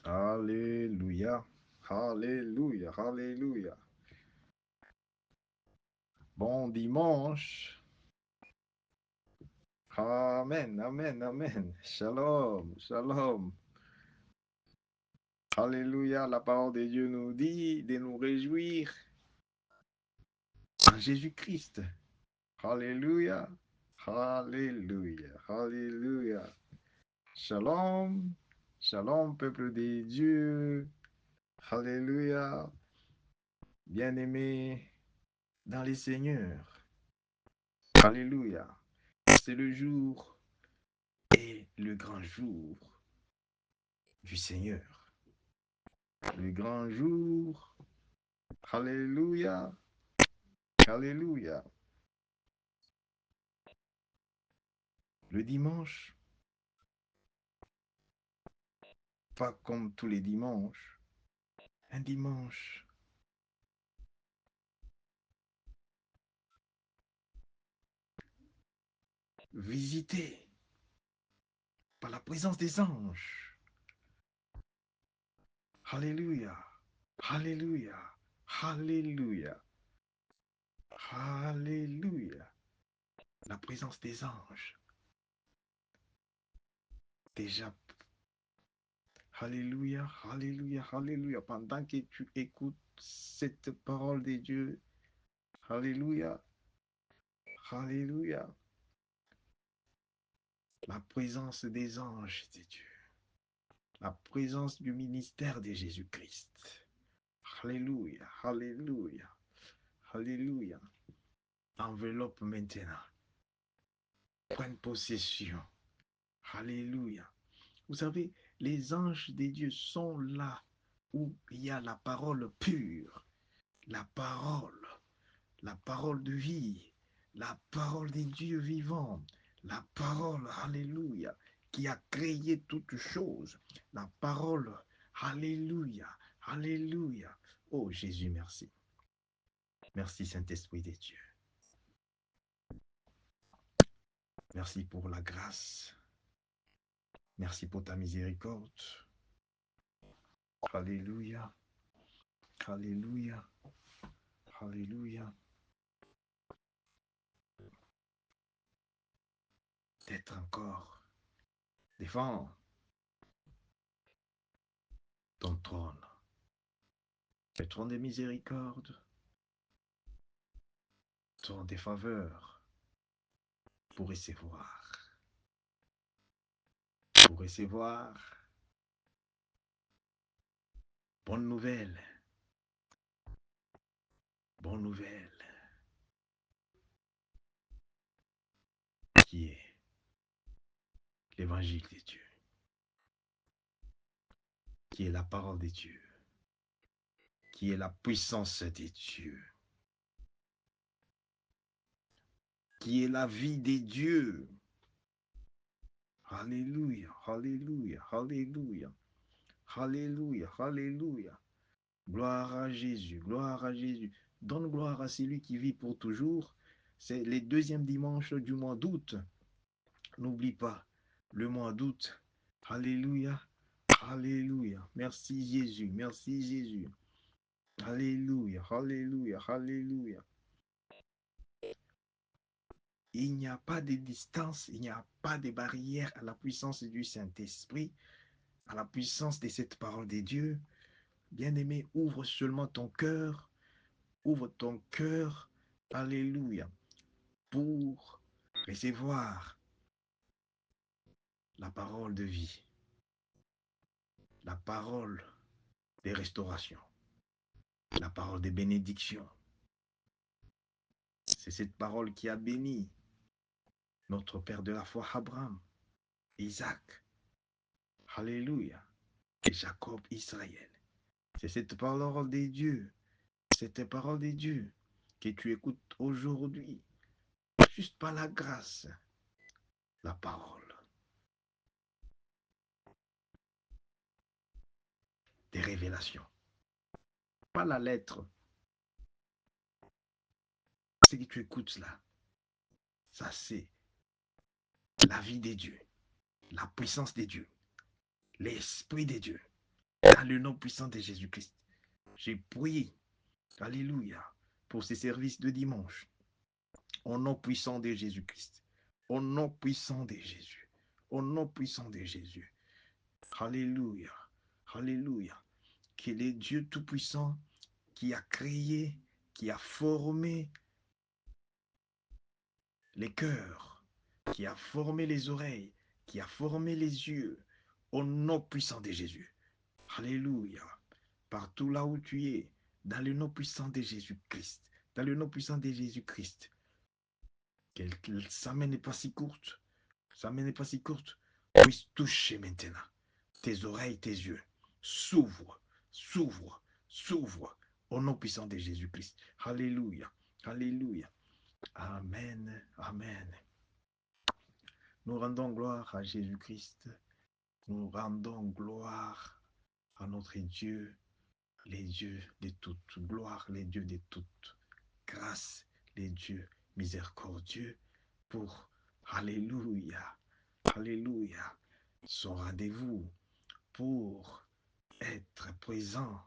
Alléluia. Alléluia. Alléluia. Bon dimanche. Amen. Amen. Amen. Shalom. Shalom. Alléluia. La parole de Dieu nous dit de nous réjouir en Jésus-Christ. Alléluia. Alléluia. Alléluia. Shalom. Shalom, peuple de Dieu. Alléluia. Bien-aimés dans les seigneurs. Alléluia. C'est le jour et le grand jour du Seigneur. Le grand jour. Alléluia. Alléluia. Le dimanche, pas comme tous les dimanches. Un dimanche visité par la présence des anges. Alléluia. Alléluia. Alléluia. Alléluia. La présence des anges. Déjà. Alléluia. Alléluia. Alléluia. Pendant que tu écoutes cette parole de Dieu. Alléluia. Alléluia. La présence des anges de Dieu. La présence du ministère de Jésus-Christ. Alléluia. Alléluia. Alléluia. Enveloppe maintenant. Prenne possession. Alléluia. Vous savez, les anges de Dieu sont là où il y a la parole pure, la parole de vie, la parole des dieux vivants, la parole, alléluia, qui a créé toutes choses, la parole, alléluia, alléluia. Oh Jésus, merci. Merci Saint-Esprit des dieux. Merci pour la grâce. Merci pour ta miséricorde. Alléluia. Alléluia. Alléluia. D'être encore devant ton trône. Le trône de miséricorde, trône des faveurs, pour recevoir bonne nouvelle, bonne nouvelle, qui est l'évangile de Dieu, qui est la parole de Dieu, qui est la puissance de Dieu, qui est la vie de Dieu. Alléluia, alléluia, alléluia, alléluia, alléluia. Gloire à Jésus, gloire à Jésus. Donne gloire à celui qui vit pour toujours. C'est le deuxième dimanche du mois d'août. N'oublie pas, le mois d'août. Alléluia, alléluia. Merci Jésus, merci Jésus. Alléluia, alléluia, alléluia. Il n'y a pas de distance, il n'y a pas de barrière à la puissance du Saint-Esprit, à la puissance de cette parole de Dieu. Bien-aimé, ouvre seulement ton cœur, ouvre ton cœur, alléluia, pour recevoir la parole de vie, la parole de restauration, la parole de bénédiction. C'est cette parole qui a béni notre Père de la foi, Abraham, Isaac, alléluia, et Jacob, Israël. C'est cette parole de Dieu, cette parole de Dieu que tu écoutes aujourd'hui, juste par la grâce, la parole des révélations, pas la lettre. Ce que tu écoutes là, ça c'est la vie de Dieu, la puissance de Dieu, l'Esprit de Dieu, Dans le nom puissant de Jésus-Christ, j'ai prié, alléluia, pour ces services de dimanche. Au nom puissant de Jésus-Christ. Au nom puissant de Jésus. Au nom puissant de Jésus. Alléluia. Alléluia. Qu'il est Dieu Tout-Puissant qui a créé, qui a formé les cœurs, qui a formé les oreilles, qui a formé les yeux. Au nom puissant de Jésus. Alléluia. Partout là où tu es, dans le nom puissant de Jésus-Christ. Dans le nom puissant de Jésus-Christ. Que sa main n'est pas si courte. Sa main n'est pas si courte. Puisse toucher maintenant tes oreilles, tes yeux. S'ouvre, s'ouvre, s'ouvre. Au nom puissant de Jésus-Christ. Alléluia. Alléluia. Amen. Amen. Nous rendons gloire à Jésus-Christ. Nous rendons gloire à notre Dieu, les dieux de toute gloire, les dieux de toute grâce, les dieux miséricordieux pour, alléluia, alléluia, son rendez-vous pour être présent.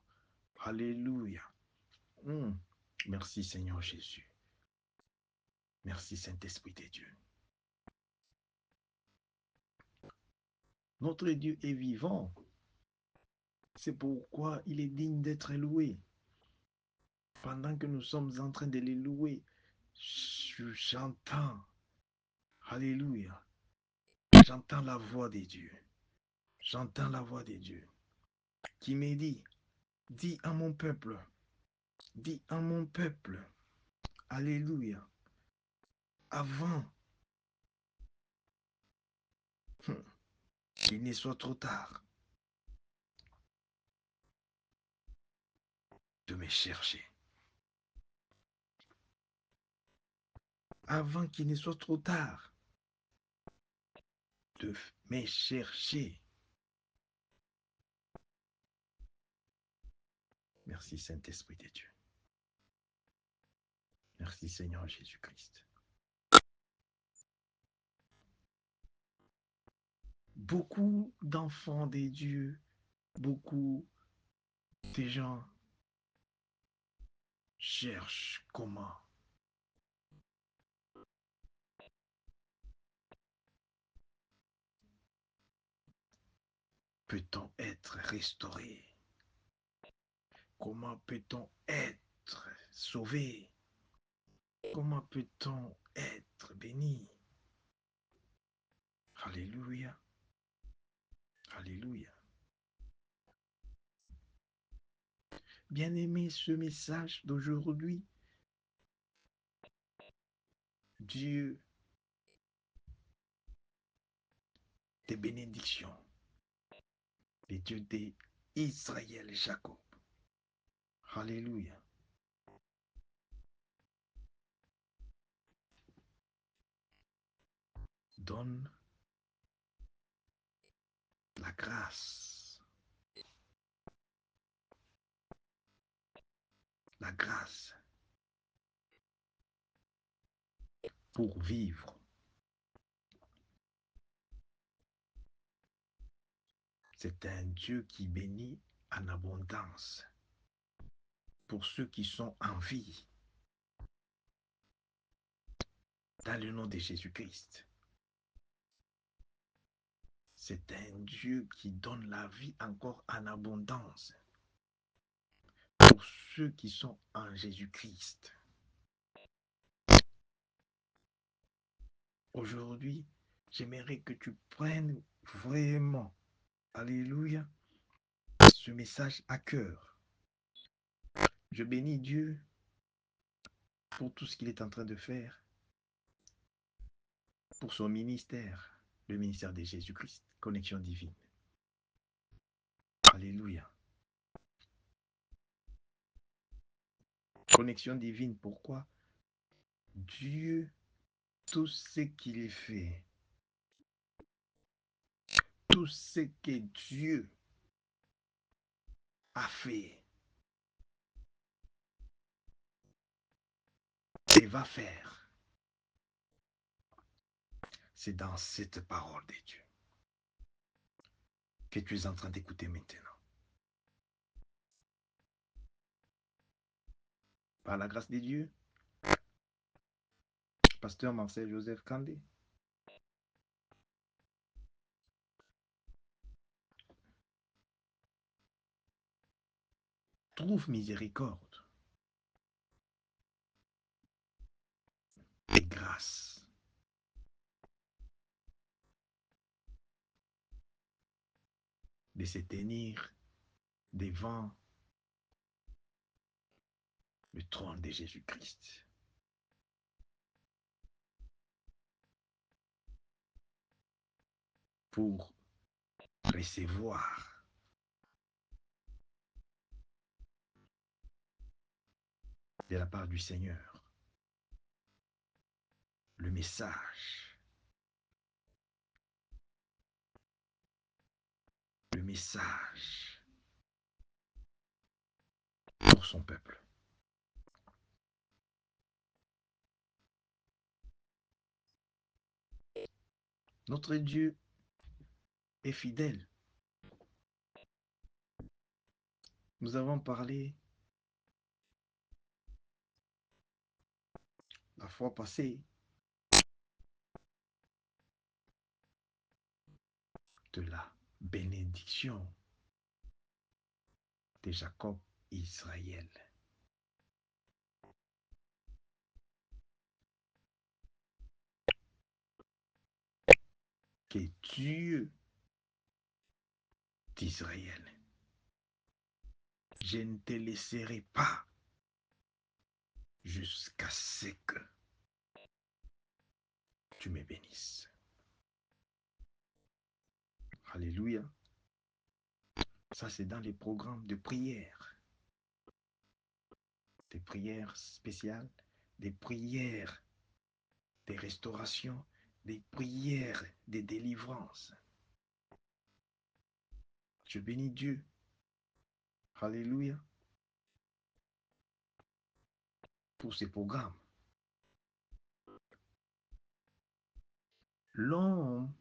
Alléluia. Merci Seigneur Jésus. Merci Saint-Esprit de Dieu. Notre Dieu est vivant. C'est pourquoi il est digne d'être loué. Pendant que nous sommes en train de les louer, j'entends, alléluia, j'entends la voix de Dieu. J'entends la voix de Dieu qui me dit, dis à mon peuple, alléluia, avant qu'il ne soit trop tard, de me chercher. Avant qu'il ne soit trop tard, de me chercher. Merci Saint-Esprit de Dieu. Merci Seigneur Jésus-Christ. Beaucoup d'enfants de Dieu, beaucoup de gens cherchent comment peut-on être restauré? Comment peut-on être sauvé? Comment peut-on être béni? Alléluia. Alléluia. Bien-aimé, ce message d'aujourd'hui, Dieu des bénédictions, le Dieu d'Israël et Jacob. Alléluia. Donne la grâce. La grâce pour vivre. C'est un Dieu qui bénit en abondance pour ceux qui sont en vie. Dans le nom de Jésus-Christ. C'est un Dieu qui donne la vie encore en abondance pour ceux qui sont en Jésus-Christ. Aujourd'hui, j'aimerais que tu prennes vraiment, alléluia, ce message à cœur. Je bénis Dieu pour tout ce qu'il est en train de faire, pour son ministère, le ministère de Jésus-Christ, connexion divine. Alléluia. Connexion divine, pourquoi? Dieu, tout ce qu'il fait, tout ce que Dieu a fait et va faire, c'est dans cette parole de Dieu que tu es en train d'écouter maintenant. par la grâce de Dieu, pasteur Marcel Joseph Kandé, trouve miséricorde et grâce de se tenir devant le trône de Jésus-Christ. Pour recevoir de la part du Seigneur le message pour son peuple. Notre Dieu est fidèle. Nous avons parlé la fois passée de la bénédiction de Jacob et Israël. Que Dieu d'Israël, je ne te laisserai pas jusqu'à ce que tu me bénisses. Alléluia. Ça, c'est dans les programmes de prière. Des prières spéciales, des prières de restauration, des prières de délivrance. Je bénis Dieu. Alléluia. Pour ces programmes. L'homme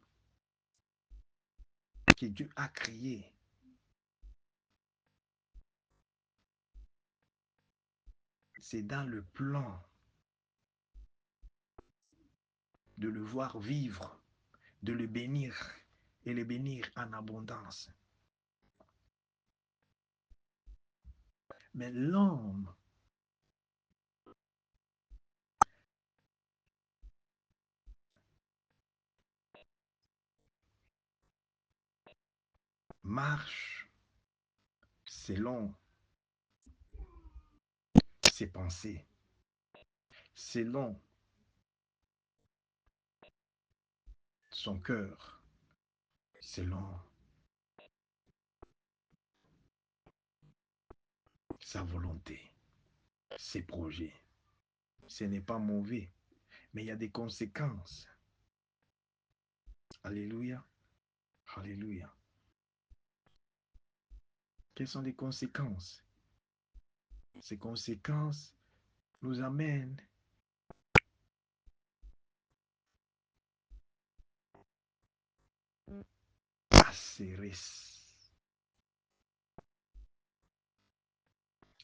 que Dieu a créé c'est dans le plan de le voir vivre, de le bénir et le bénir en abondance. Mais l'homme marche selon ses pensées, selon son cœur, selon sa volonté, ses projets. Ce n'est pas mauvais, mais il y a des conséquences. Alléluia. Alléluia. Quelles sont les conséquences? Ces conséquences nous amènent à serrer,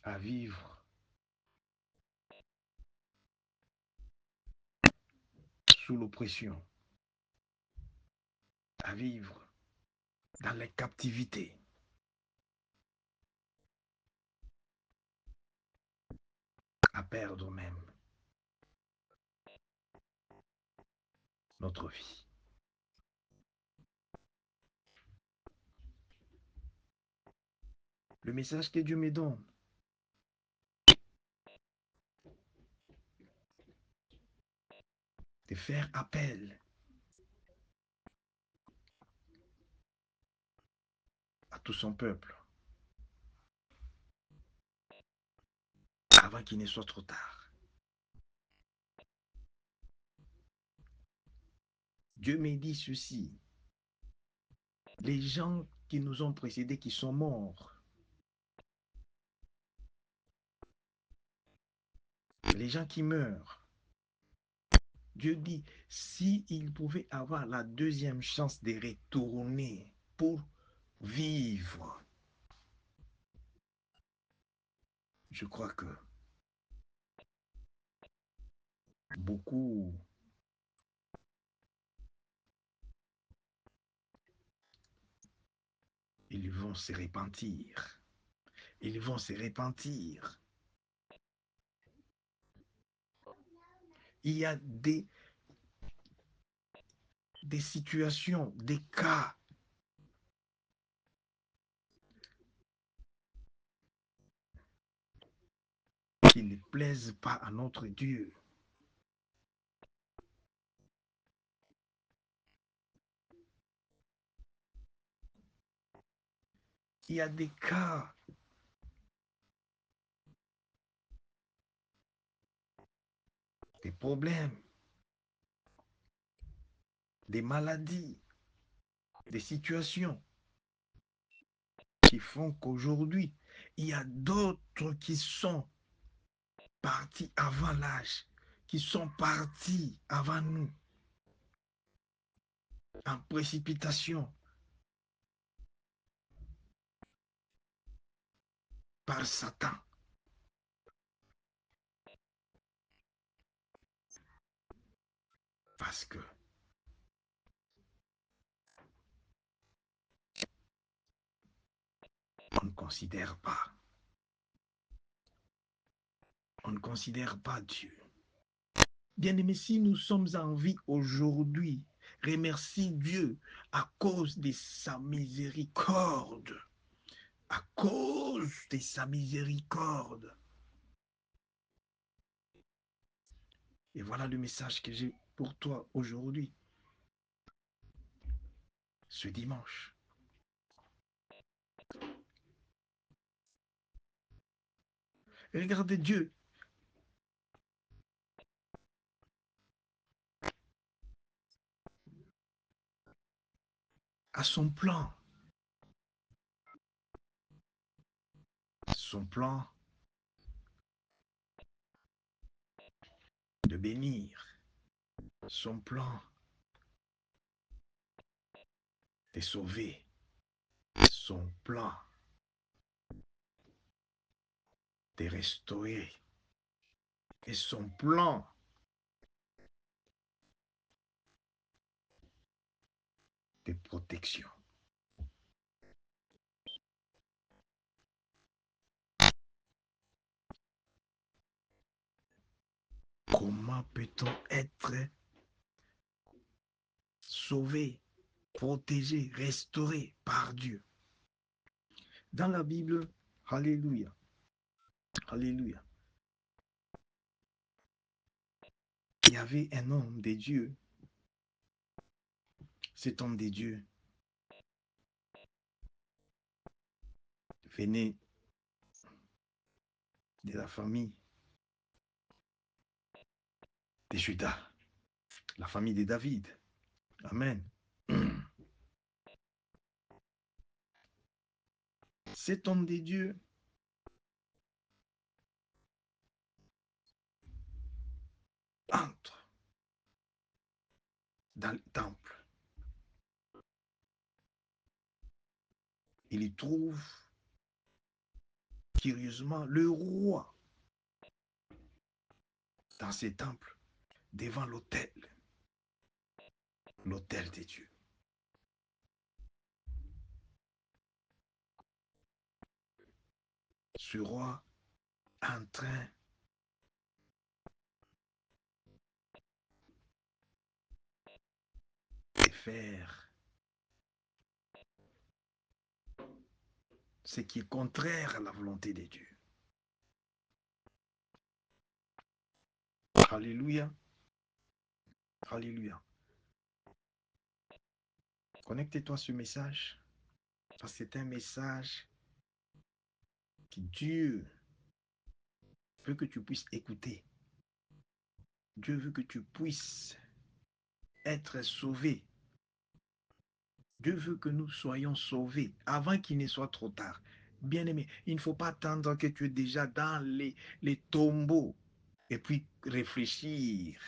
à vivre sous l'oppression, à vivre dans la captivité, à perdre même notre vie. Le message que Dieu me donne, de faire appel à tout son peuple avant qu'il ne soit trop tard. Dieu me dit ceci, les gens qui nous ont précédés, qui sont morts, les gens qui meurent, Dieu dit, s'ils pouvaient avoir la deuxième chance de retourner pour vivre, je crois que beaucoup ils vont se repentir. Ils vont se repentir. Il y a des situations, des cas qui ne plaisent pas à notre Dieu. Il y a des cas des problèmes, des maladies, des situations qui font qu'aujourd'hui, il y a d'autres qui sont partis avant l'âge, qui sont partis avant nous, en précipitation, par Satan. Parce que on ne considère pas Dieu. Bien-aimés, si nous sommes en vie aujourd'hui, remercie Dieu à cause de sa miséricorde. À cause de sa miséricorde. Et voilà le message que j'ai pour toi aujourd'hui, ce dimanche. Regardez Dieu. À son plan. Son plan de bénir. Son plan de sauver. Son plan de restaurer. Et son plan de protection. Comment peut-on être sauvé, protégé, restauré par Dieu? Dans la Bible, alléluia, alléluia, il y avait un homme de Dieu. Cet homme de Dieu venait de la famille de Judas, la famille de David. Amen. Cet homme de Dieu entre dans le temple. Il y trouve curieusement le roi dans ce temple, devant l'autel de Dieu. Ce roi en train de faire ce qui est contraire à la volonté de Dieu. Alléluia. Alléluia. Connectez-toi à ce message, parce que c'est un message que Dieu veut que tu puisses écouter. Dieu veut que tu puisses être sauvé. Dieu veut que nous soyons sauvés avant qu'il ne soit trop tard. Bien-aimé, il ne faut pas attendre que tu es déjà dans les tombeaux et puis réfléchir.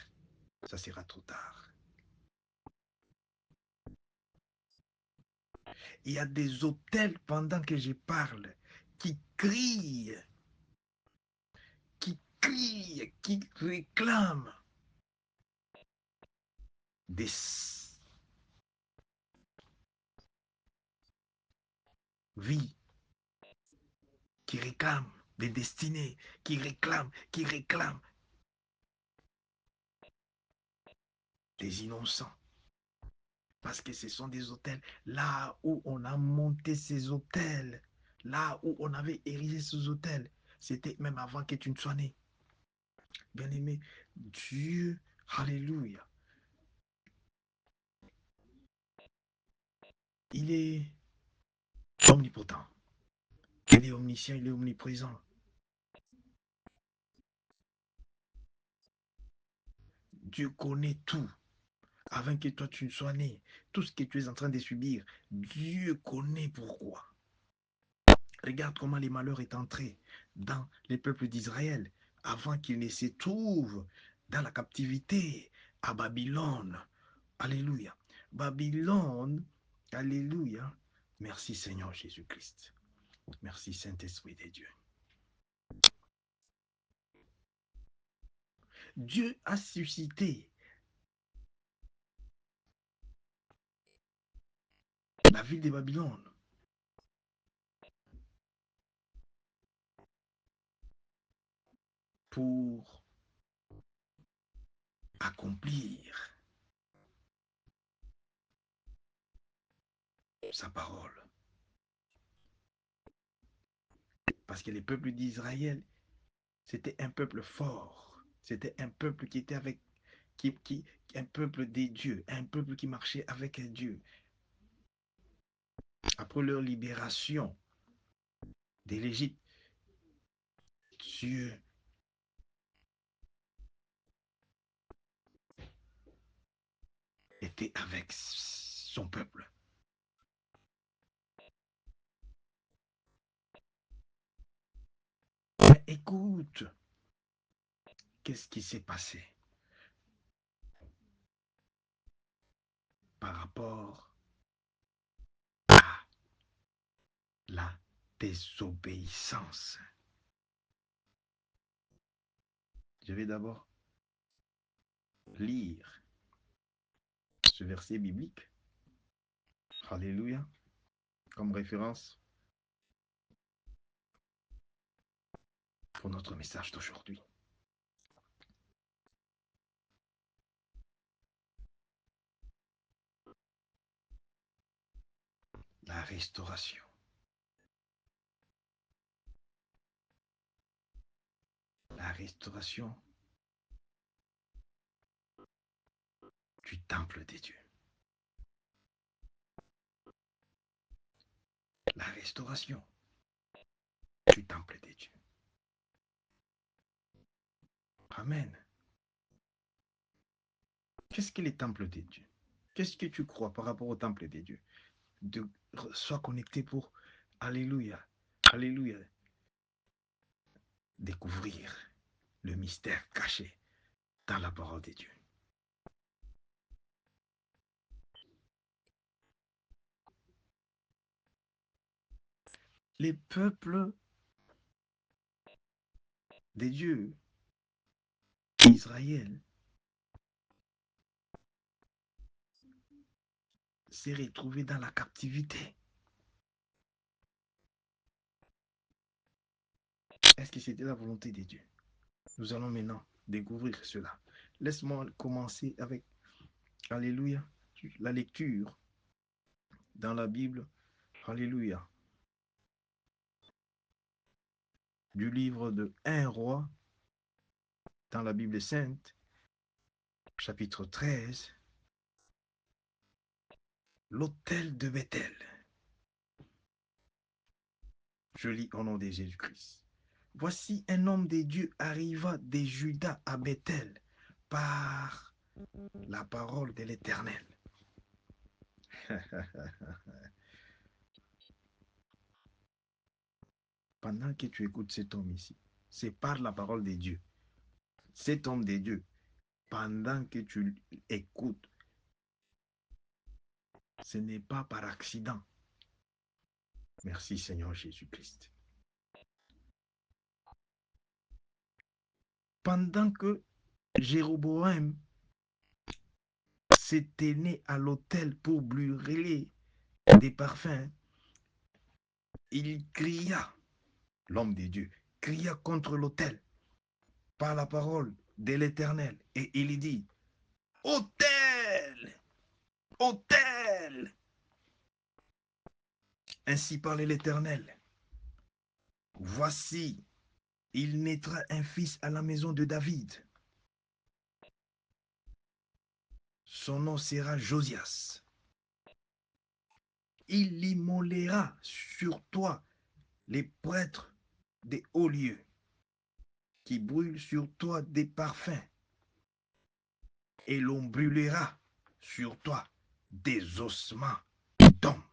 Ça sera trop tard. Il y a des hôtels pendant que je parle qui crient, qui réclament des vies qui réclament, des destinées qui réclament des innocents. Parce que ce sont des hôtels. Là où on a monté ces hôtels, là où on avait érigé ces hôtels, c'était même avant que tu ne sois né. Bien-aimé, Dieu, alléluia, il est omnipotent, il est omniscient, il est omniprésent. Dieu connaît tout avant que toi tu ne sois né. Tout ce que tu es en train de subir, Dieu connaît pourquoi. Regarde comment les malheurs est entré dans les peuples d'Israël avant qu'ils ne se trouvent dans la captivité à Babylone. Alléluia. Babylone, alléluia. Merci Seigneur Jésus-Christ. Merci Saint-Esprit de Dieu. Dieu a suscité la ville de Babylone pour accomplir sa parole. Parce que les peuples d'Israël, c'était un peuple fort. C'était un peuple qui était avec, un peuple des dieux, un peuple qui marchait avec un Dieu. Après leur libération de l'Égypte, Dieu était avec son peuple. Mais écoute, qu'est-ce qui s'est passé par rapport à la désobéissance? Je vais d'abord lire ce verset biblique. Alléluia. Comme référence pour notre message d'aujourd'hui. La restauration. La restauration du temple des dieux. La restauration du temple des dieux. Amen. Qu'est-ce que les temples des dieux? Qu'est-ce que tu crois par rapport au temple des dieux? Sois connecté pour, alléluia, alléluia, découvrir le mystère caché dans la parole de Dieu. Les peuples des dieux d'Israël s'est retrouvé dans la captivité. Est-ce que c'était la volonté de Dieu? Nous allons maintenant découvrir cela. Laisse-moi commencer avec, alléluia, la lecture dans la Bible, alléluia, du livre de 1 roi dans la Bible sainte, chapitre 13, l'autel de Bethel. Je lis au nom de Jésus-Christ. Voici un homme de Dieu arriva de Juda à Bethel par la parole de l'Éternel. Pendant que tu écoutes cet homme ici, c'est par la parole de Dieu. Cet homme de Dieu, pendant que tu écoutes, ce n'est pas par accident. Merci Seigneur Jésus-Christ. Pendant que Jéroboam s'éteigner à l'autel pour brûler des parfums, il cria, l'homme de Dieu, cria contre l'autel par la parole de l'Éternel. Et il dit, autel, autel, ainsi parlait l'Éternel. Voici, il naîtra un fils à la maison de David. Son nom sera Josias. Il immolera sur toi les prêtres des hauts lieux, qui brûlent sur toi des parfums, et l'on brûlera sur toi des ossements d'hommes.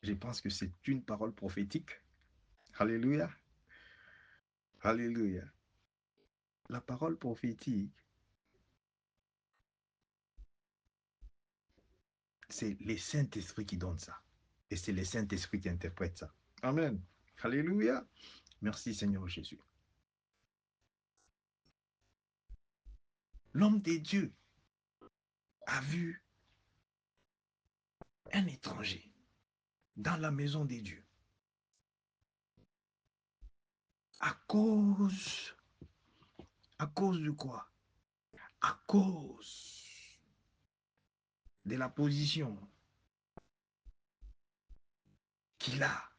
Je pense que c'est une parole prophétique. Alléluia. Alléluia. La parole prophétique, c'est le Saint-Esprit qui donne ça. Et c'est le Saint-Esprit qui interprète ça. Amen. Alléluia. Merci Seigneur Jésus. L'homme de Dieu a vu un étranger dans la maison de Dieu. À cause de quoi? À cause de la position qu'il a.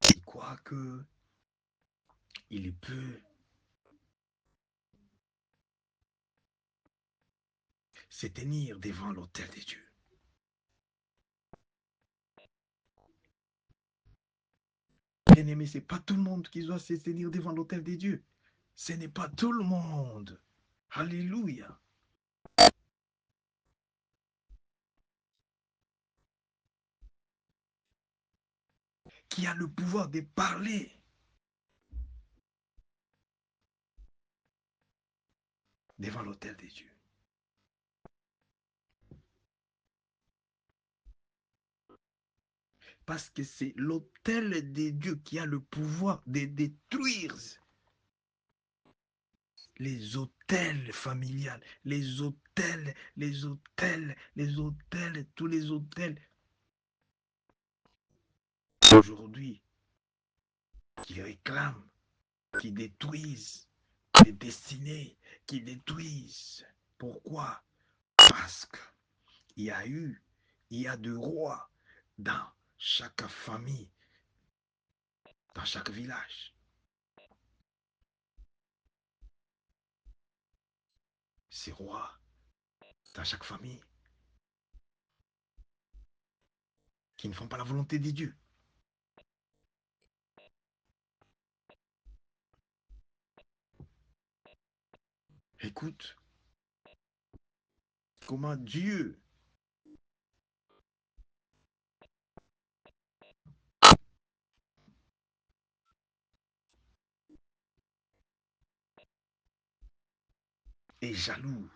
Il croit que il peut se tenir devant l'autel de Dieu. Bien aimé, ce n'est pas tout le monde qui doit se tenir devant l'autel de Dieu. Ce n'est pas tout le monde. Alléluia. Qui a le pouvoir de parler devant l'autel de Dieu. Parce que c'est l'autel de Dieu qui a le pouvoir de détruire les autels familiales, les autels, tous les autels aujourd'hui qui réclament, qui détruisent les destinées, qui détruisent. Pourquoi? Parce qu'il y a de rois dans chaque famille, dans chaque village. Ces rois, dans chaque famille, qui ne font pas la volonté de Dieu. Écoute, comment Dieu est jaloux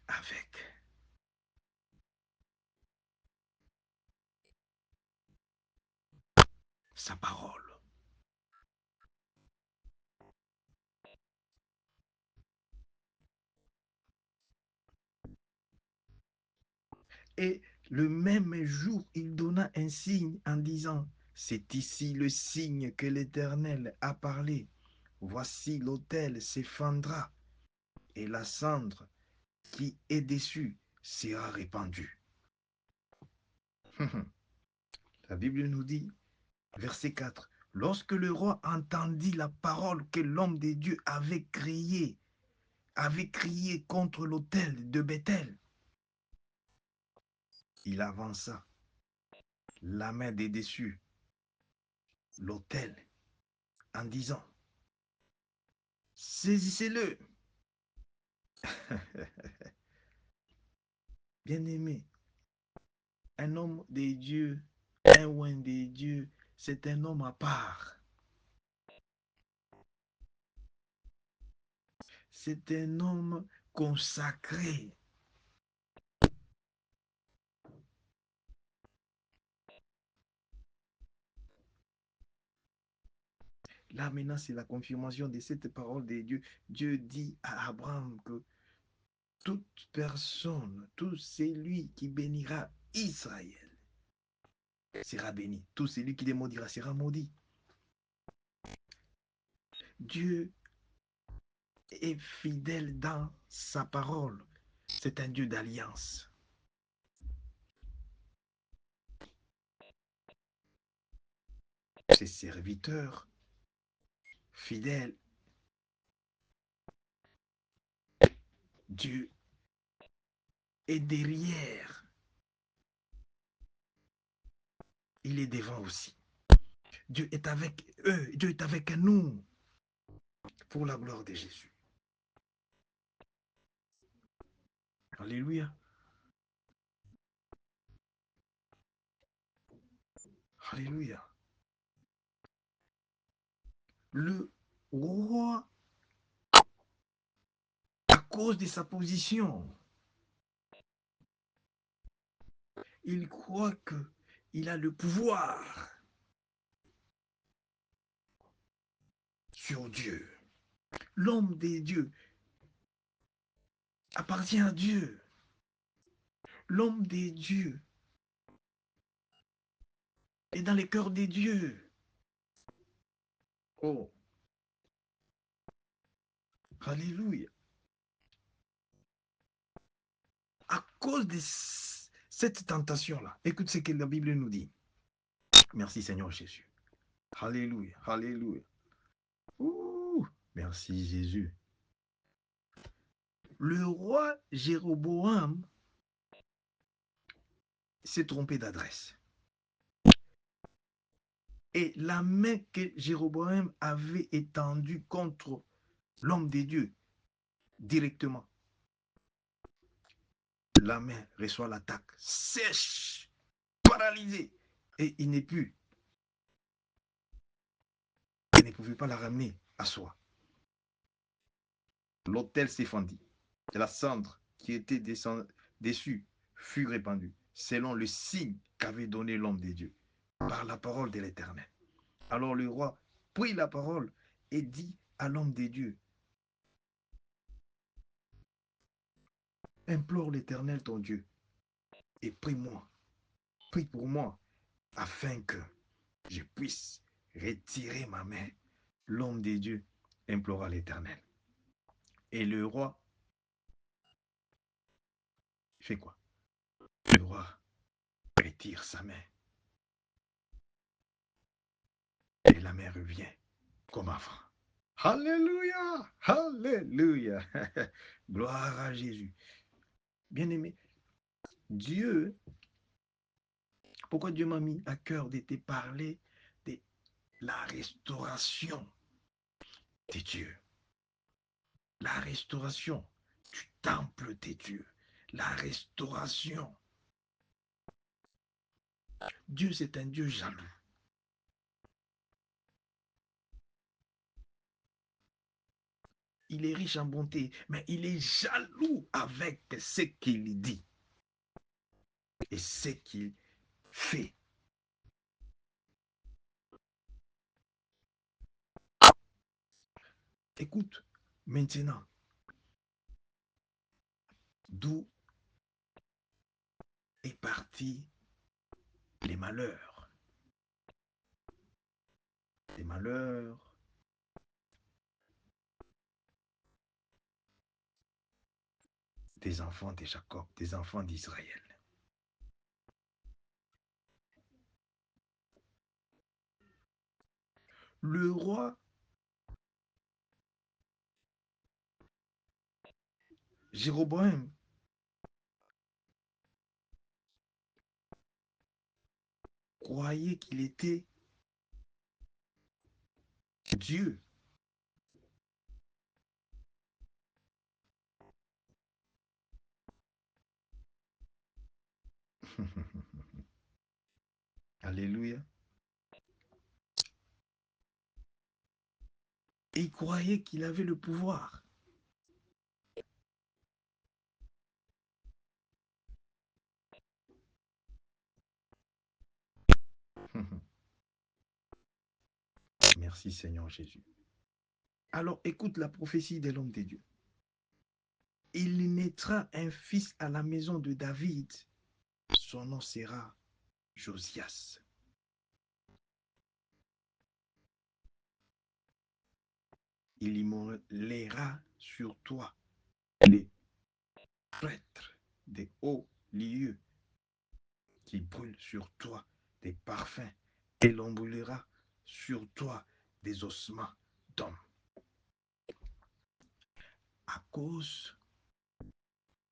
avec sa parole. Et le même jour, il donna un signe en disant, c'est ici le signe que l'Éternel a parlé. Voici l'autel s'effondra et la cendre qui est dessus sera répandue. La Bible nous dit, verset 4, lorsque le roi entendit la parole que l'homme de Dieu avait crié contre l'autel de Bethel, il avança la main des dessus l'autel en disant, saisissez-le. Bien-aimé, un homme de Dieu, un oint de Dieu, c'est un homme à part. C'est un homme consacré. Là, maintenant, c'est la confirmation de cette parole de Dieu. Dieu dit à Abraham que toute personne, tout celui qui bénira Israël sera béni. Tout celui qui les maudira sera maudit. Dieu est fidèle dans sa parole. C'est un Dieu d'alliance. Ses serviteurs fidèles, Dieu est derrière. Il est devant aussi. Dieu est avec eux. Dieu est avec nous pour la gloire de Jésus. Alléluia. Alléluia. Le roi, à cause de sa position, il croit qu'il a le pouvoir sur Dieu. L'homme des dieux appartient à Dieu. L'homme des dieux est dans les cœurs des dieux. Oh, alléluia. À cause de cette tentation-là, écoute ce que la Bible nous dit. Merci Seigneur Jésus. Alléluia, alléluia. Ouh, merci Jésus. Le roi Jéroboam s'est trompé d'adresse. Et la main que Jéroboam avait étendue contre l'homme de Dieu, directement, la main reçoit l'attaque, sèche, paralysée, et il n'est plus. Il ne pouvait pas la ramener à soi. L'autel s'est fendu. Et la cendre qui était dessus fut répandue, selon le signe qu'avait donné l'homme de Dieu, par la parole de l'Éternel. Alors le roi prit la parole et dit à l'homme de Dieu, implore l'Éternel ton Dieu et prie pour moi, afin que je puisse retirer ma main. L'homme de Dieu implora l'Éternel. Et le roi fait quoi? Le roi retire sa main. Et la main revient comme avant. Alléluia! Alléluia! Gloire à Jésus. Bien-aimé, Dieu, pourquoi Dieu m'a mis à cœur de te parler de la restauration de Dieu? La restauration du temple de Dieu. La restauration. Dieu, c'est un Dieu jaloux. Il est riche en bonté, mais il est jaloux avec ce qu'il dit et ce qu'il fait. Écoute, maintenant, d'où est parti les malheurs? Les malheurs des enfants de Jacob, des enfants d'Israël. Le roi Jéroboam croyait qu'il était Dieu. Alléluia. Et il croyait qu'il avait le pouvoir. Merci Seigneur Jésus. Alors écoute la prophétie de l'homme de Dieu. Il naîtra un fils à la maison de David. Son nom sera Josias. Il immolera sur toi les prêtres des hauts lieux qui brûlent sur toi des parfums et l'embouillera sur toi des ossements d'hommes. À cause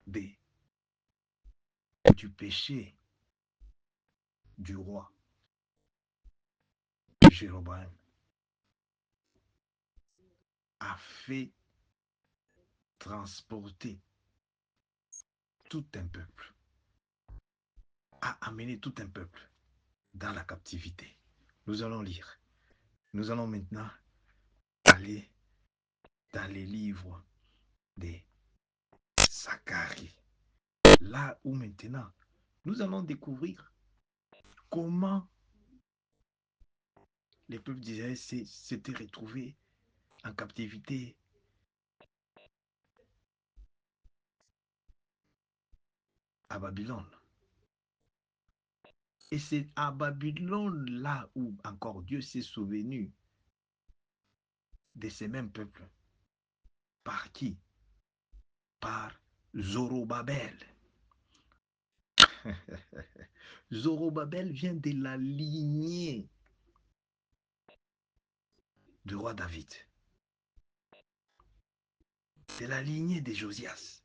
du péché du roi Jéroboam a fait transporter tout un peuple, a amené tout un peuple dans la captivité. Nous allons lire. Nous allons maintenant aller dans les livres de Zacharie. Là où maintenant, nous allons découvrir comment les peuples d'Israël s'étaient retrouvés en captivité à Babylone. Et c'est à Babylone là où encore Dieu s'est souvenu de ces mêmes peuples. Par qui? Par Zorobabel. Zorobabel vient de la lignée du roi David, de la lignée de Josias.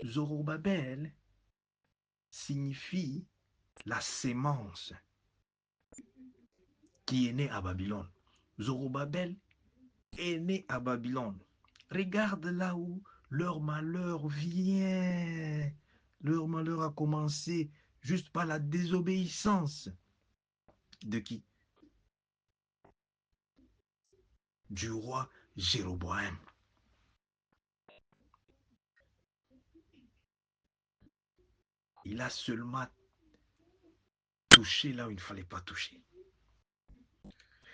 Zorobabel signifie la sémence qui est née à Babylone. Zorobabel est né à Babylone. Regarde là où leur malheur vient. Leur malheur a commencé juste par la désobéissance de qui? Du roi Jéroboam. Il a seulement touché là où il ne fallait pas toucher.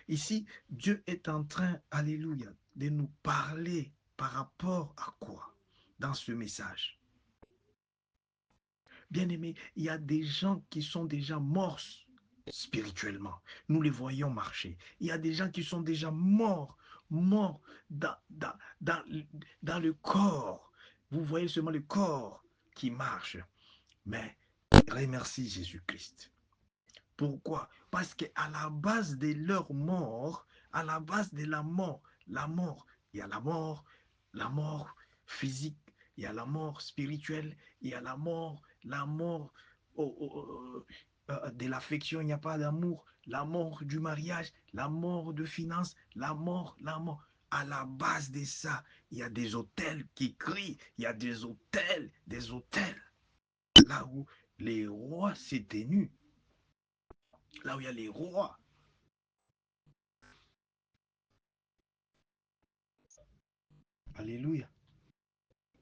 Ici, Dieu est en train, alléluia, de nous parler par rapport à quoi dans ce message? Bien-aimés, il y a des gens qui sont déjà morts spirituellement. Nous les voyons marcher. Il y a des gens qui sont déjà morts dans, dans, dans, dans le corps. Vous voyez seulement le corps qui marche. Mais remercie Jésus-Christ. Pourquoi? Parce qu'à la base de leur mort, à la base de la mort, il y a la mort physique, il y a la mort spirituelle, il y a la mort de l'affection, il n'y a pas d'amour, la mort du mariage, la mort de finances, la mort, la mort. À la base de ça, il y a des hôtels qui crient, il y a des hôtels, là où les rois s'étaient nus. Là où il y a les rois. Alléluia.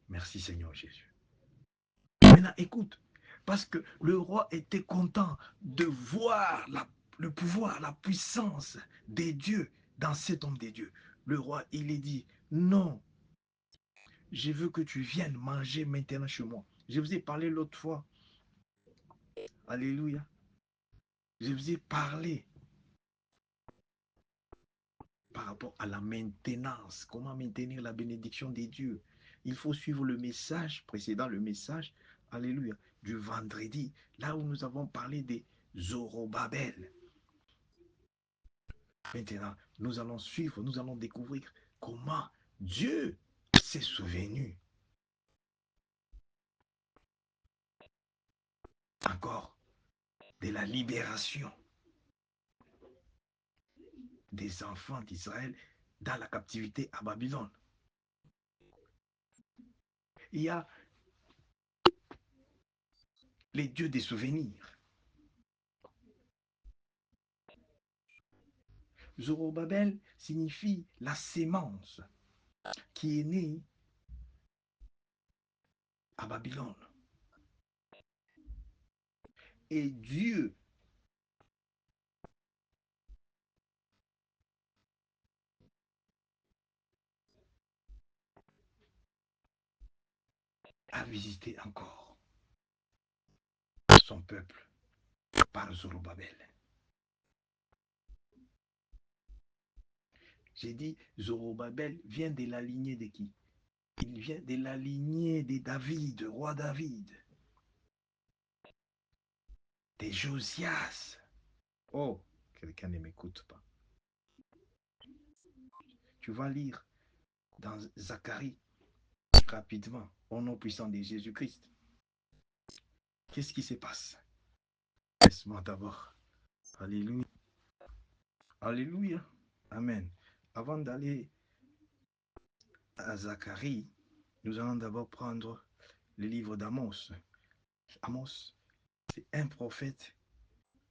Merci Seigneur Jésus. Maintenant, écoute, parce que le roi était content de voir le pouvoir, la puissance des dieux dans cet homme des dieux. Le roi, il est dit, non, je veux que tu viennes manger maintenant chez moi. Je vous ai parlé l'autre fois. Alléluia. Je vous ai parlé par rapport à la maintenance, comment maintenir la bénédiction des dieux. Il faut suivre le message précédent, le message, alléluia, du vendredi, là où nous avons parlé des Zorobabel. Maintenant, nous allons suivre, nous allons découvrir comment Dieu s'est souvenu encore de la libération des enfants d'Israël dans la captivité à Babylone. Il y a les dieux des souvenirs. Zorobabel signifie la sémence qui est née à Babylone. Et Dieu à visiter encore son peuple par Zorobabel. J'ai dit, Zorobabel vient de la lignée de qui? Il vient de la lignée de David, roi David, de Josias. Oh, quelqu'un ne m'écoute pas. Tu vas lire dans Zacharie rapidement, au nom puissant de Jésus-Christ. Qu'est-ce qui se passe? Laisse-moi d'abord. Alléluia. Alléluia. Amen. Avant d'aller à Zacharie, nous allons d'abord prendre le livre d'Amos. Amos, c'est un prophète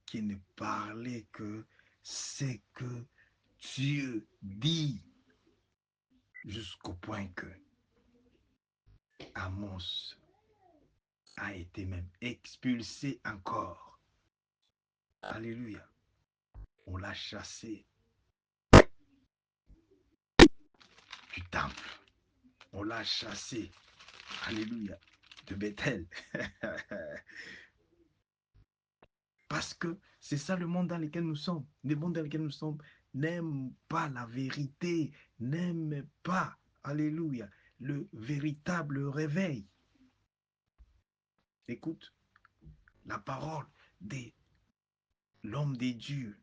qui ne parlait que ce que Dieu dit, jusqu'au point que Amos a été même expulsé encore. Alléluia. On l'a chassé du temple. On l'a chassé. Alléluia. De Bethel. Parce que c'est ça le monde dans lequel nous sommes. Le monde dans lequel nous sommes n'aime pas la vérité, n'aime pas, alléluia, le véritable réveil. Écoute, la parole de l'homme des dieux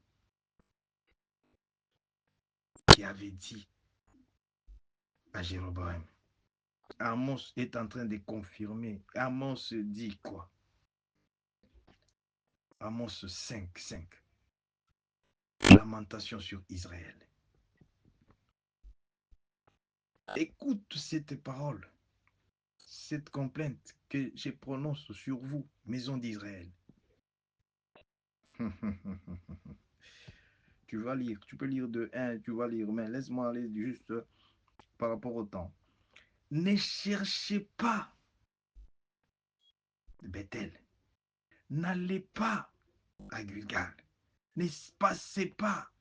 qui avait dit à Jéroboam. Amos est en train de confirmer. Amos dit quoi? Amos 5, 5. Lamentation sur Israël. Écoute cette parole, cette complainte que je prononce sur vous, maison d'Israël. Tu vas lire, tu peux lire de 1, tu vas lire, mais laisse-moi aller juste par rapport au temps. Ne cherchez pas Bethel. N'allez pas à Gilgal. Ne passez pas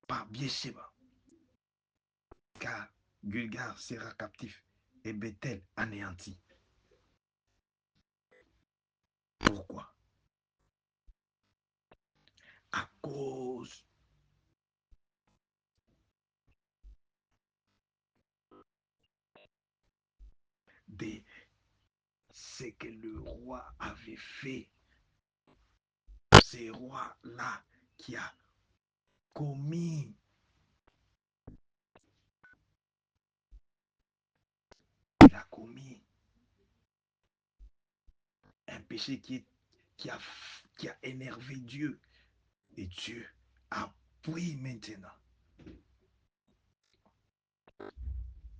par Beersheba. Car Gilgal sera captif et Bethel anéanti. Pourquoi? À cause de ce que le roi avait fait. Ce roi-là qui a commis il a commis un péché qui a énervé Dieu. Et Dieu a pris maintenant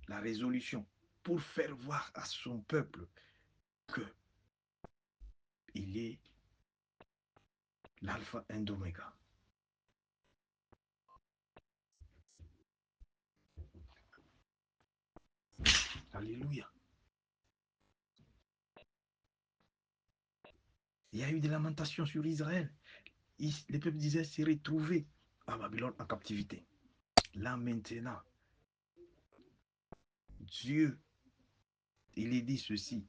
la résolution pour faire voir à son peuple que il est l'alpha et l'oméga. Alléluia. Il y a eu des lamentations sur Israël. Les peuples d'Israël s'est retrouvé à Babylone en captivité. Là maintenant, Dieu, il est dit ceci.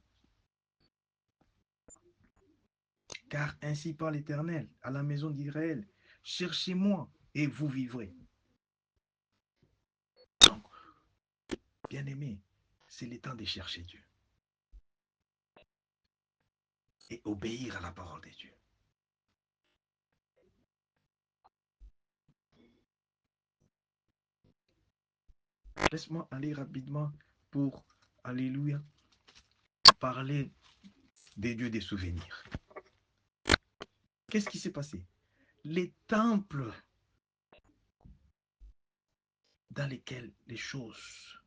Car ainsi parle l'Éternel à la maison d'Israël. Cherchez-moi et vous vivrez. Donc, bien-aimé, c'est le temps de chercher Dieu. Et obéir à la parole de Dieu. Laisse-moi aller rapidement pour, alléluia, parler des dieux des souvenirs. Qu'est-ce qui s'est passé? Les temples dans lesquels les choses,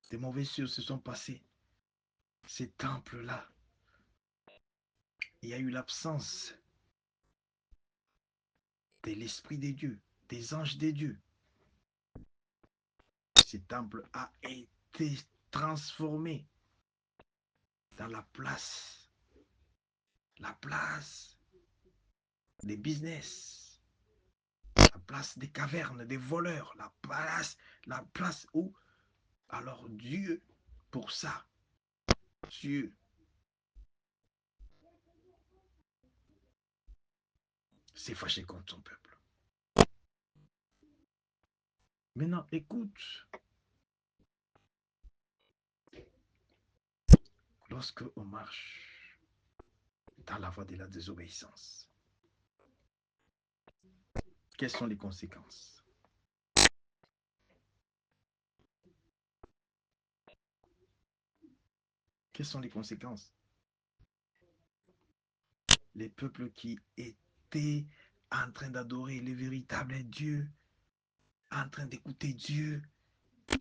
des mauvaises choses se sont passées, ces temples-là, il y a eu l'absence de l'Esprit des dieux, des anges des dieux. Ce temple a été transformé dans la place des business, la place des cavernes, des voleurs, la place où alors Dieu pour ça, Dieu s'est fâché contre son peuple. Maintenant, écoute. Lorsque on marche dans la voie de la désobéissance, quelles sont les conséquences? Quelles sont les conséquences? Les peuples qui étaient en train d'adorer le véritable Dieu, en train d'écouter Dieu,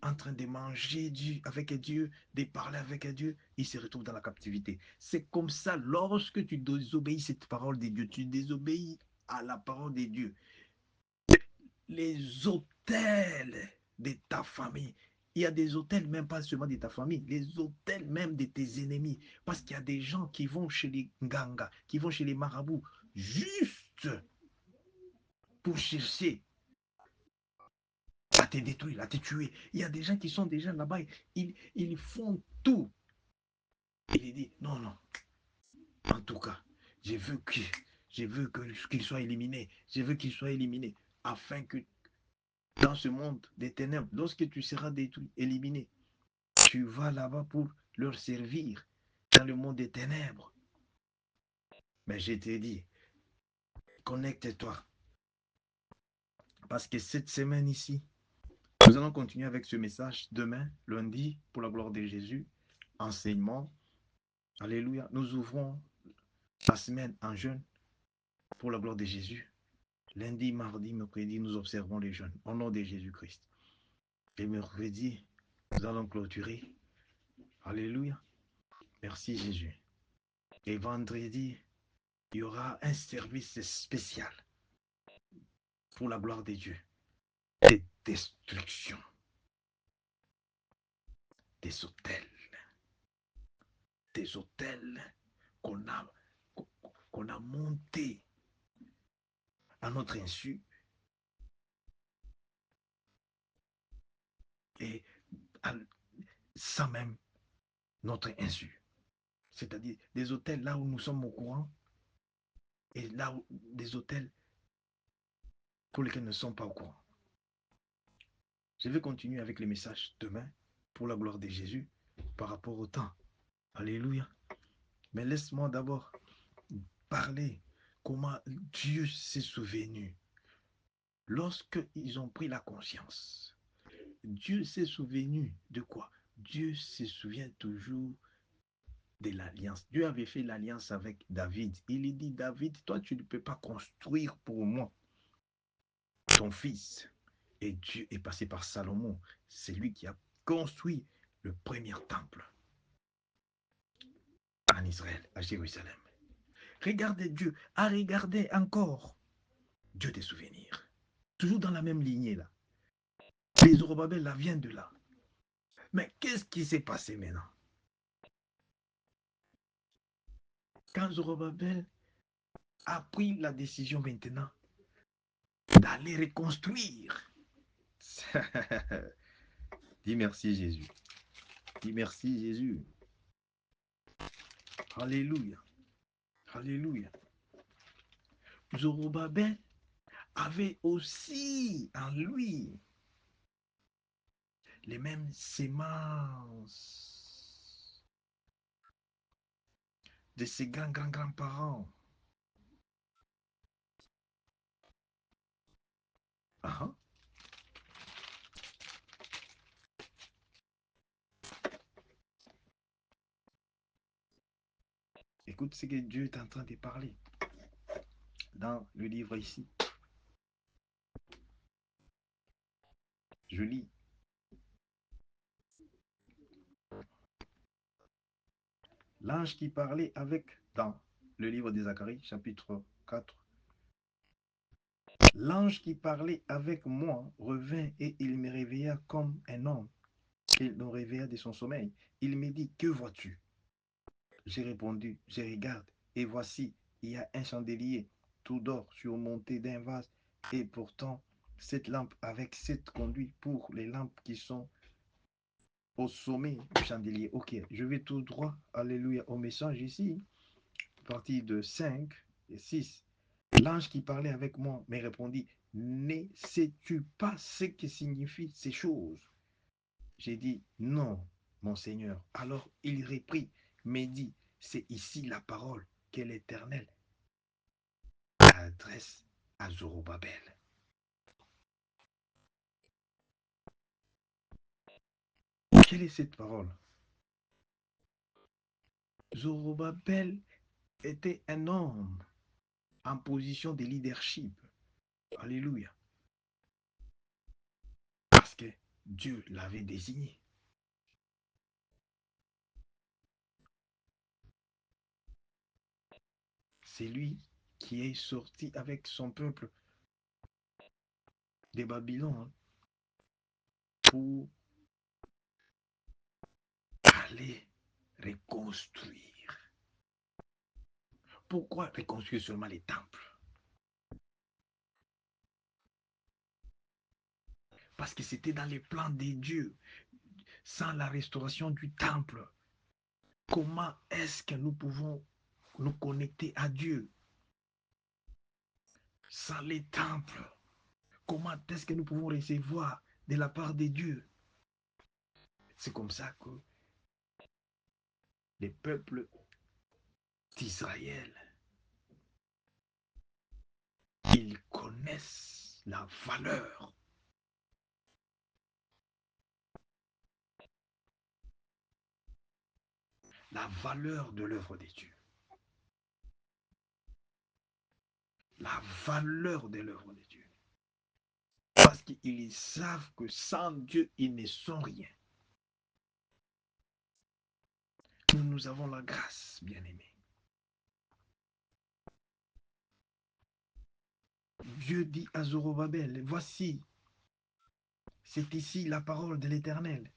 en train de manger Dieu, avec Dieu, de parler avec Dieu, ils se retrouvent dans la captivité. C'est comme ça, lorsque tu désobéis cette parole de Dieu, tu désobéis à la parole de Dieu. Les autels de ta famille, il y a des hôtels, même pas seulement de ta famille, les hôtels même de tes ennemis. Parce qu'il y a des gens qui vont chez les Nganga, qui vont chez les marabouts, juste pour chercher à te détruire, à te tuer. Il y a des gens qui sont déjà là-bas, ils font tout. Il dit, non, non, en tout cas, je veux qu'il soit éliminé. Je veux qu'il soit éliminé. Afin que dans ce monde des ténèbres, lorsque tu seras détruit, éliminé, tu vas là-bas pour leur servir dans le monde des ténèbres. Mais je te dis, connecte-toi. Parce que cette semaine ici, nous allons continuer avec ce message demain, lundi, pour la gloire de Jésus. Enseignement. Alléluia. Nous ouvrons la semaine en jeûne pour la gloire de Jésus. Lundi, mardi, mercredi, nous observons les jeûnes au nom de Jésus-Christ. Et mercredi, nous allons clôturer. Alléluia. Merci Jésus. Et vendredi, il y aura un service spécial pour la gloire de Dieu. Des destructions, des hôtels qu'on a montés à notre insu et sans même notre insu. C'est-à-dire des hôtels là où nous sommes au courant et là où des hôtels pour lesquels nous ne sommes pas au courant. Je vais continuer avec les messages demain pour la gloire de Jésus par rapport au temps. Alléluia. Mais laisse-moi d'abord parler comment Dieu s'est souvenu. Lorsqu'ils ont pris la conscience, Dieu s'est souvenu de quoi? Dieu se souvient toujours de l'alliance. Dieu avait fait l'alliance avec David. Il lui dit, David, toi, tu ne peux pas construire pour moi ton fils. Et Dieu est passé par Salomon. C'est lui qui a construit le premier temple en Israël, à Jérusalem. Regardez Dieu, à regarder encore Dieu des souvenirs. Toujours dans la même lignée là. Les Zorobabel là viennent de là. Mais qu'est-ce qui s'est passé maintenant? Quand Zorobabel a pris la décision maintenant d'aller reconstruire. Dis merci Jésus. Dis merci Jésus. Alléluia. Alléluia. Zorobabel avait aussi en lui les mêmes sémences de ses grands-grands-grands-parents. Ah, écoute ce que Dieu est en train de parler dans le livre ici. Je lis. L'ange qui parlait avec, dans le livre de Zacharie, chapitre 4, l'ange qui parlait avec moi revint et il me réveilla comme un homme qu'il nous réveilla de son sommeil. Il me dit, que vois-tu? J'ai répondu, je regarde, et voici, il y a un chandelier tout d'or surmonté d'un vase, et pourtant, cette lampe avec 7 conduits pour les lampes qui sont au sommet du chandelier. Ok, je vais tout droit, alléluia, au message ici, partie de 5 et 6. L'ange qui parlait avec moi me répondit, ne sais-tu pas ce que signifient ces choses? J'ai dit, non, mon Seigneur. Alors il reprit, me dit, c'est ici la parole que l'Éternel adresse à Zorobabel. Quelle est cette parole? Zorobabel était un homme en position de leadership. Alléluia. Parce que Dieu l'avait désigné. C'est lui qui est sorti avec son peuple de Babylone pour aller reconstruire. Pourquoi reconstruire seulement les temples? Parce que c'était dans les plans de Dieu. Sans la restauration du temple, comment est-ce que nous pouvons nous connecter à Dieu? Sans les temples, comment est-ce que nous pouvons recevoir de la part de Dieu? C'est comme ça que les peuples d'Israël, ils connaissent la valeur de l'œuvre de Dieu. La valeur de l'œuvre de Dieu. Parce qu'ils savent que sans Dieu, ils ne sont rien. Nous avons la grâce, bien-aimés. Dieu dit à Zorobabel, voici, c'est ici la parole de l'Éternel.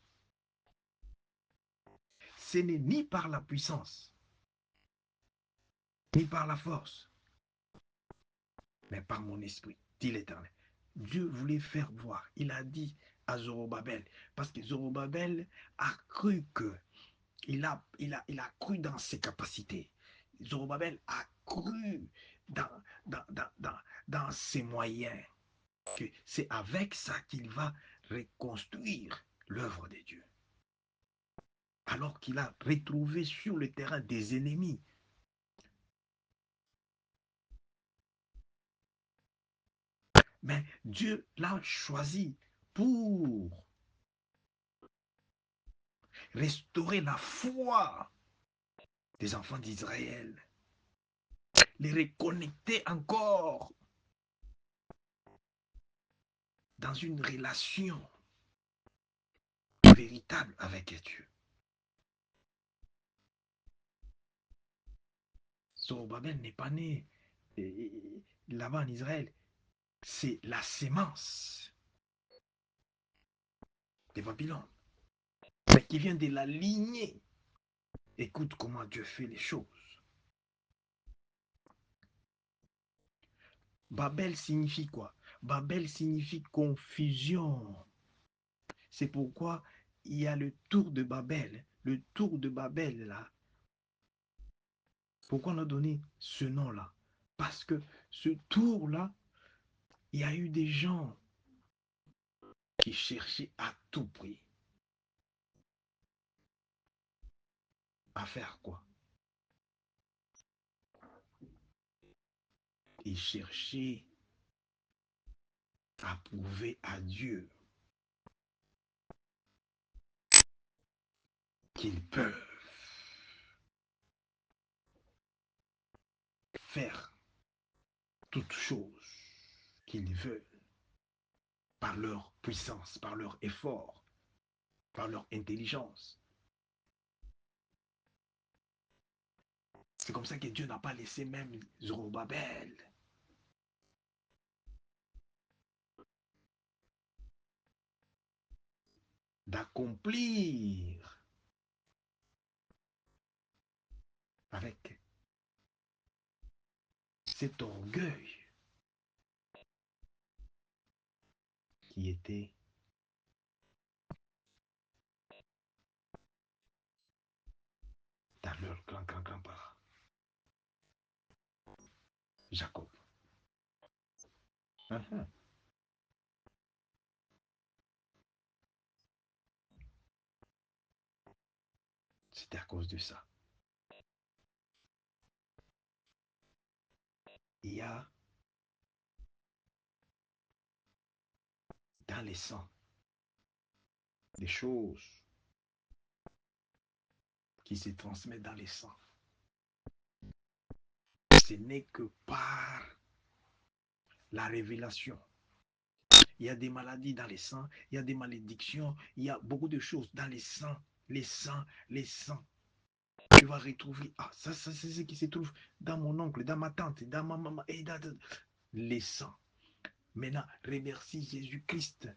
Ce n'est ni par la puissance, ni par la force, mais par mon esprit, dit l'Éternel. Dieu voulait faire voir. Il a dit à Zorobabel, parce que Zorobabel a cru que, il a cru dans ses capacités. Zorobabel a cru dans, dans ses moyens, que c'est avec ça qu'il va reconstruire l'œuvre de Dieu. Alors qu'il a retrouvé sur le terrain des ennemis. Mais Dieu l'a choisi pour restaurer la foi des enfants d'Israël, les reconnecter encore dans une relation véritable avec Dieu. Zorobabel n'est pas né là-bas en Israël. C'est la sémence de Babylone, mais qui vient de la lignée. Écoute comment Dieu fait les choses. Babel signifie quoi? Babel signifie confusion. C'est pourquoi il y a le tour de Babel. Le tour de Babel, là. Pourquoi on a donné ce nom-là? Parce que ce tour-là, il y a eu des gens qui cherchaient à tout prix à faire quoi? Ils cherchaient à prouver à Dieu qu'ils peuvent faire toutes choses qu'ils veulent par leur puissance, par leur effort, par leur intelligence. C'est comme ça que Dieu n'a pas laissé même Zorobabel d'accomplir avec cet orgueil qui était grand parent. Jacob. Uh-huh. C'était à cause de ça. Il y a dans les sangs des choses qui se transmettent dans les sangs. Ce n'est que par la révélation. Il y a des maladies dans les sangs, il y a des malédictions, il y a beaucoup de choses dans les sangs, les sangs, les sangs. Tu vas retrouver, ça c'est ce qui se trouve dans mon oncle, dans ma tante, dans ma maman, et dans les sangs. Maintenant, remercie Jésus-Christ,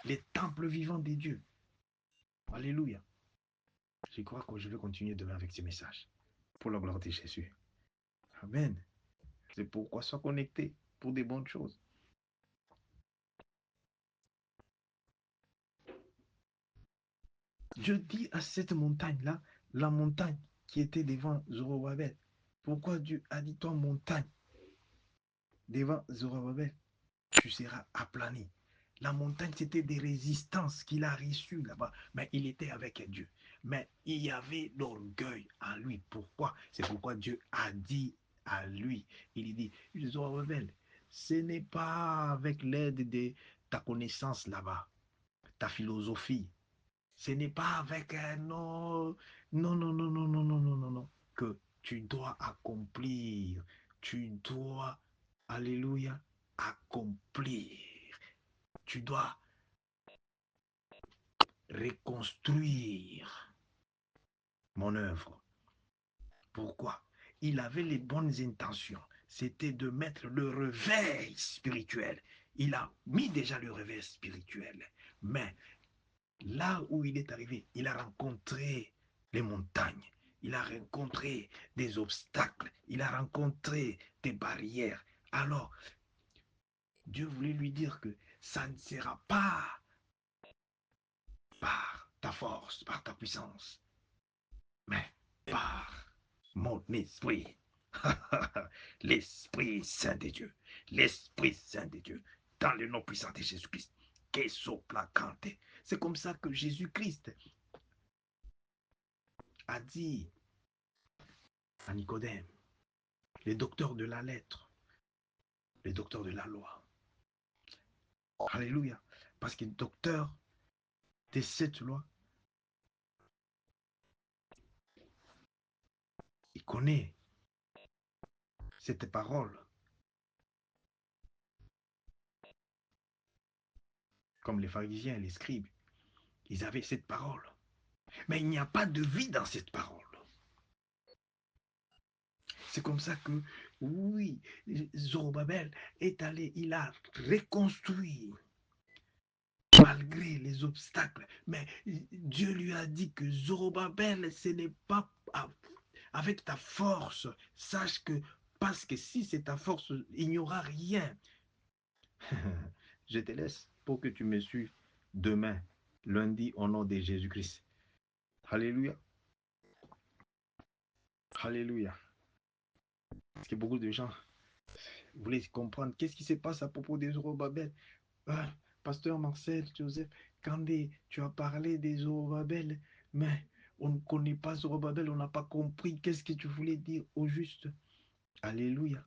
les temples vivants des dieux. Alléluia. Je crois que je vais continuer demain avec ce message. Pour la gloire de Jésus. Amen. C'est pourquoi sois connecté pour des bonnes choses. Dieu dit à cette montagne-là, la montagne qui était devant Zorobabel. Pourquoi Dieu a dit, toi, montagne, devant Zorobabel, tu seras aplani. La montagne, c'était des résistances qu'il a reçues là-bas. Mais il était avec Dieu. Mais il y avait l'orgueil en lui. Pourquoi? C'est pourquoi Dieu a dit à lui, il dit, Zorobabel, ce n'est pas avec l'aide de ta connaissance là-bas, ta philosophie. Ce n'est pas avec non, non, non, non, non, non, non, non, non, non, que tu dois accomplir. Tu dois, alléluia, accomplir. Tu dois reconstruire mon œuvre. Pourquoi? Il avait les bonnes intentions. C'était de mettre le réveil spirituel. Il a mis déjà le réveil spirituel. Mais là où il est arrivé, il a rencontré les montagnes. Il a rencontré des obstacles. Il a rencontré des barrières. Alors, Dieu voulait lui dire que ça ne sera pas par ta force, par ta puissance, mais par mon esprit. L'Esprit Saint de Dieu. L'Esprit Saint de Dieu. Dans le nom puissant de Jésus-Christ. C'est comme ça que Jésus-Christ a dit à Nicodème, les docteurs de la lettre, les docteurs de la loi. Alléluia. Parce que le docteur de cette loi, il connaît cette parole. Comme les pharisiens et les scribes, ils avaient cette parole. Mais il n'y a pas de vie dans cette parole. C'est comme ça que, oui, Zorobabel est allé, il a reconstruit malgré les obstacles. Mais Dieu lui a dit que Zorobabel, ce n'est pas avec ta force. Sache que, parce que si c'est ta force, il n'y aura rien. Je te laisse pour que tu me suives demain, lundi, au nom de Jésus-Christ. Alléluia. Alléluia. Parce que beaucoup de gens voulaient comprendre qu'est-ce qui se passe à propos des Zorobabel. Ah, Pasteur Marcel, Joseph, Kandé, tu as parlé des Zorobabel, mais on ne connaît pas Zorobabel, on n'a pas compris qu'est-ce que tu voulais dire au juste. Alléluia.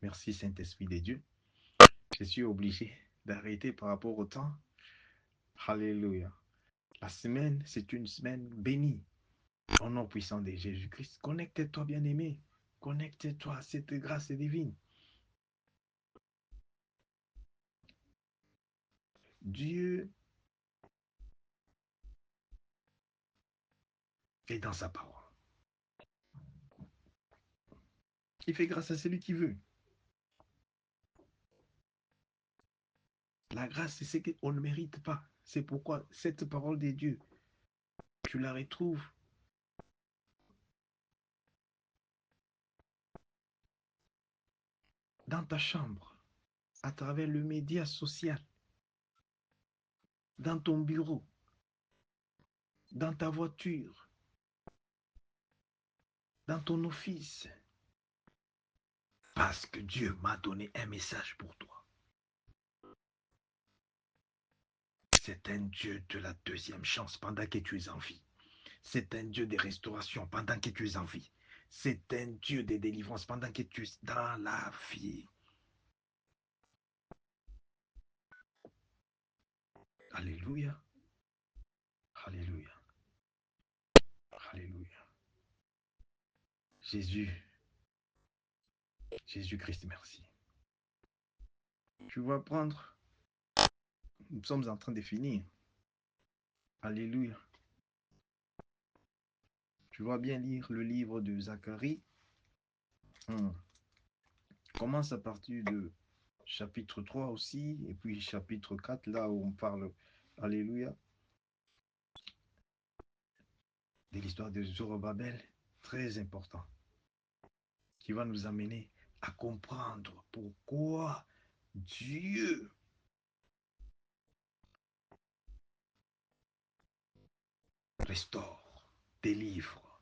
Merci Saint-Esprit de Dieu. Je suis obligé d'arrêter par rapport au temps. Alléluia. La semaine, c'est une semaine bénie. Au nom puissant de Jésus-Christ, connecte-toi, bien-aimé. Connecte-toi à cette grâce divine. Dieu est dans sa parole. Il fait grâce à celui qui veut. La grâce, c'est ce qu'on ne mérite pas. C'est pourquoi cette parole de Dieu, tu la retrouves dans ta chambre, à travers le média social, dans ton bureau, dans ta voiture, dans ton office. Parce que Dieu m'a donné un message pour toi. C'est un Dieu de la deuxième chance pendant que tu es en vie. C'est un Dieu de restauration pendant que tu es en vie. C'est un Dieu de délivrance pendant que tu es dans la vie. Alléluia. Alléluia. Alléluia. Jésus, Jésus-Christ, merci. Tu vas prendre. Nous sommes en train de finir. Alléluia. Tu vas bien lire le livre de Zacharie. Commence à partir de chapitre 3 aussi, et puis chapitre 4, là où on parle, alléluia, de l'histoire de Zorobabel, très important, qui va nous amener à comprendre pourquoi Dieu restaure, délivre.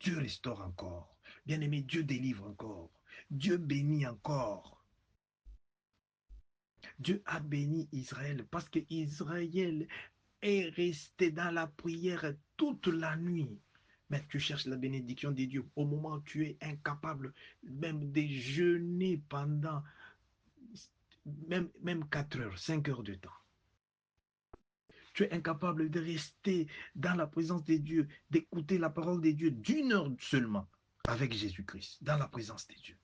Dieu restaure encore. Bien-aimé, Dieu délivre encore. Dieu bénit encore. Dieu a béni Israël parce que Israël est resté dans la prière toute la nuit. Mais tu cherches la bénédiction de Dieu au moment où tu es incapable même de jeûner pendant même 4 heures, 5 heures de temps. Tu es incapable de rester dans la présence de Dieu, d'écouter la parole de Dieu d'une heure seulement avec Jésus-Christ, dans la présence de Dieu.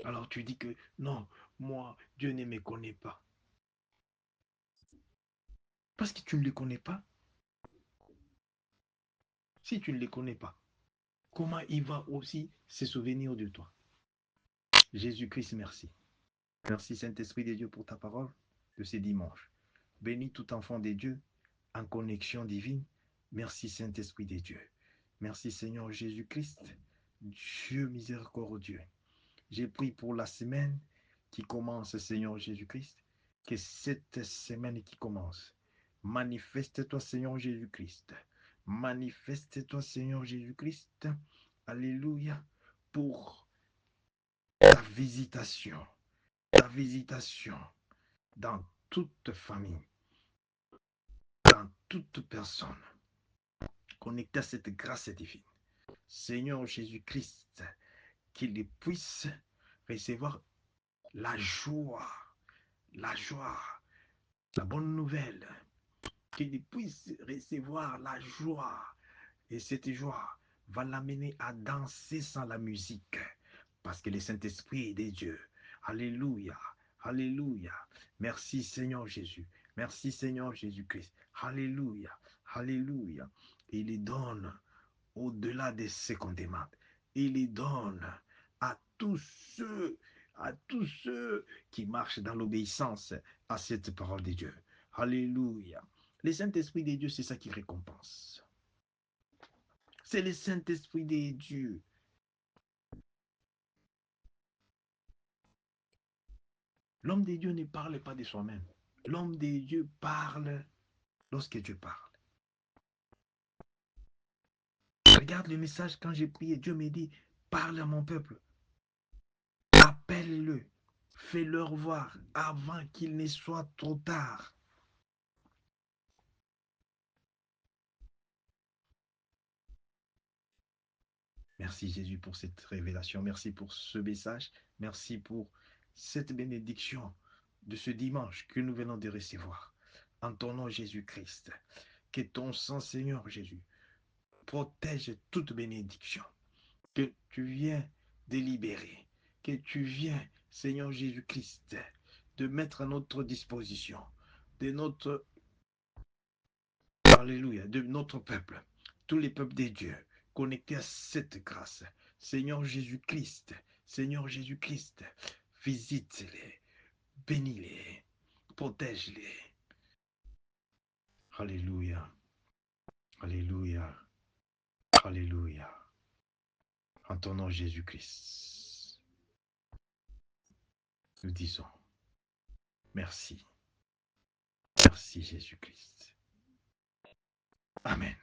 Alors tu dis que non, moi, Dieu ne me connaît pas. Parce que tu ne le connais pas. Si tu ne le connais pas, comment il va aussi se souvenir de toi? Jésus-Christ, merci. Merci Saint-Esprit de Dieu pour ta parole de ce dimanche. Bénis tout enfant de Dieu en connexion divine. Merci Saint-Esprit de Dieu. Merci Seigneur Jésus-Christ, Dieu miséricordieux. J'ai prié pour la semaine qui commence, Seigneur Jésus-Christ, que cette semaine qui commence, manifeste-toi, Seigneur Jésus-Christ. Manifeste-toi, Seigneur Jésus-Christ. Alléluia. Pour ta visitation dans toute famille, dans toute personne connectée à cette grâce divine. Seigneur Jésus-Christ, qu'il puisse recevoir la joie, la joie, la bonne nouvelle, qu'il puisse recevoir la joie. Et cette joie va l'amener à danser sans la musique. Parce que le Saint-Esprit est de Dieu. Alléluia. Alléluia. Merci Seigneur Jésus. Merci Seigneur Jésus-Christ. Alléluia. Alléluia. Il les donne au-delà de ce qu'on demande. Il les donne à tous ceux qui marchent dans l'obéissance à cette parole de Dieu. Alléluia. Le Saint-Esprit de Dieu, c'est ça qui récompense. C'est le Saint-Esprit de Dieu. L'homme de Dieu ne parle pas de soi-même. L'homme de Dieu parle lorsque Dieu parle. Regarde le message quand j'ai prié. Dieu me dit, parle à mon peuple. Appelle-le. Fais-leur voir avant qu'il ne soit trop tard. Merci Jésus pour cette révélation. Merci pour ce message. Merci pour cette bénédiction de ce dimanche que nous venons de recevoir. En ton nom Jésus-Christ, que ton sang Seigneur Jésus protège toute bénédiction que tu viens de libérer, que tu viens Seigneur Jésus-Christ de mettre à notre disposition, de notre, alléluia, de notre peuple, tous les peuples des dieux connectés à cette grâce. Seigneur Jésus-Christ, Seigneur Jésus-Christ, visite-les, bénis-les, protège-les. Alléluia, alléluia, alléluia. En ton nom Jésus-Christ, nous disons merci. Merci Jésus-Christ. Amen.